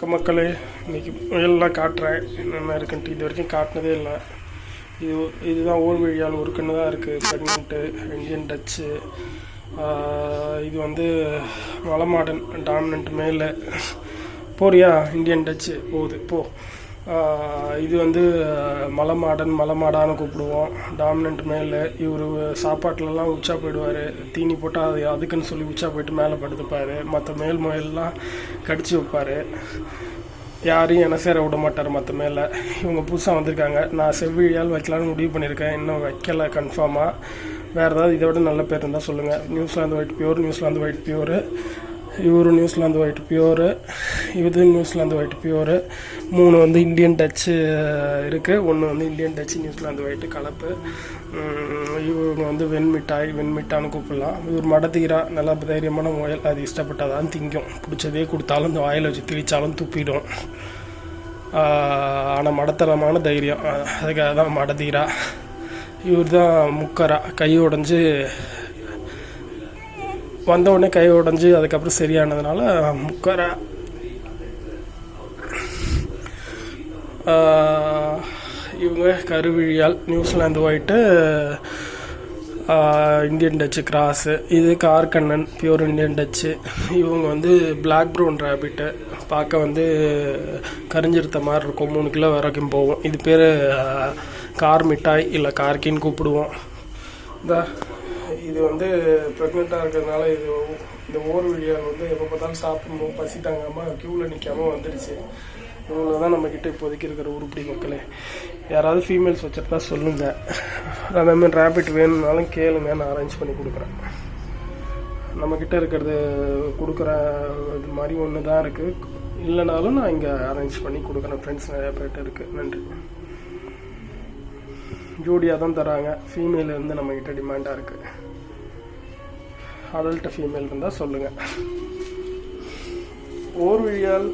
மக்களே, இன்றைக்கி முயல்லாம் காட்டுறேன் என்னென்ன இருக்குன்ட்டு. இது வரைக்கும் காட்டினதே இல்லை. இதுதான் ஓர் வழியால் ஒரு கண்ணு தான் இருக்குது. Pregnant, Indian touch. இது வந்து மலமாடன் டாமினன்ட் மேலே. போறியா? இந்தியன் டச்சு போகுது போ. இது வந்து மலமாடான்னு கூப்பிடுவோம். டாமினன்ட் மேலே. இவர் சாப்பாட்டிலலாம் உச்சா போயிடுவார். தீனி போட்டால் அதுக்குன்னு சொல்லி உச்சா போயிட்டு மேலே படுத்துப்பார். மற்ற மேல் முயல்லாம் கடிச்சு வைப்பார். யாரையும் என்ன சேர விட மாட்டார் மற்ற மேலே. இவங்க புதுசாக வந்திருக்காங்க. நான் செவ்விழியால் வைக்கலான்னு முடிவு பண்ணியிருக்கேன். இன்னும் வைக்கலை கன்ஃபார்மாக. வேறு ஏதாவது இதை விட நல்ல பேர் இருந்தால் சொல்லுங்கள். New Zealand white pure, New Zealand white pure. இவரு நியூசிலாந்து ஒயிட் பியூரு, இது நியூசிலாந்து ஒயிட் பியூரு. 3 வந்து இந்தியன் டச்சு இருக்குது. 1 வந்து இந்தியன் டச்சு நியூசிலாந்து ஒயிட்டு கலப்பு. இவங்க வந்து வெண்மிட்டான்னு கூப்பிடலாம். இவர் மடத்தீரா, நல்லா தைரியமான முயல். அது இஷ்டப்பட்டாதான் திங்கும். பிடிச்சதே கொடுத்தாலும் இந்த வாயில் வச்சு திரிச்சாலும் துப்பிடும். ஆனால் மடத்தனமான தைரியம். அதுக்காக தான் மடத்தீரா. இவர் தான் முக்கரா. கை உடஞ்சி வந்தவுடனே கை உடஞ்சி அதுக்கப்புறம் சரியானதுனால முக்கரா. இவங்க கருவிழியால், New Zealand white, Indian Dutch cross. இது கார்கண்ணன் பியூர் இந்தியன் டச்சு. இவங்க வந்து பிளாக் ப்ரௌன் ரேபிட்டு. பார்க்க வந்து கரிஞ்சிருத்த மாதிரி இருக்கும். 3 கிலோ வரைக்கும் போகும். இது பேர் கார் மிட்டாய் இல்லை கார்கின்னு கூப்பிடுவோம். இது வந்து ப்ரெக்னெண்ட்டாக இருக்கிறதுனால இந்த ஓர் வழியால் வந்து எப்போ பார்த்தாலும் சாப்பிடணும், பசி தாங்காமல் க்யூவில் நிற்காமல் வந்துடுச்சு. இவ்வளோ தான் நம்மக்கிட்ட இப்போதைக்கு இருக்கிற உருப்படி மக்களே. யாராவது ஃபீமேல்ஸ் வச்சுருந்தா சொல்லுங்கள். அதேமாதிரி ரேபிட் வேணும்னாலும் கேளுங்க, நான் அரேஞ்ச் பண்ணி கொடுக்குறேன். நம்மக்கிட்ட இருக்கிறது கொடுக்குற இது மாதிரி ஒன்று தான் இருக்குது. இல்லைனாலும் நான் இங்கே அரேஞ்ச் பண்ணி கொடுக்குறேன். ஃப்ரெண்ட்ஸ் நிறையா பேர்கிட்ட இருக்குது. நன்றி. ஜோடியாக தான் தராங்க. ஃபீமேல் வந்து நம்மக்கிட்ட டிமாண்டாக இருக்குது. அடல்ட் ஃபீமேல் இருந்தால் சொல்லுங்கள். ஓர் வழியால்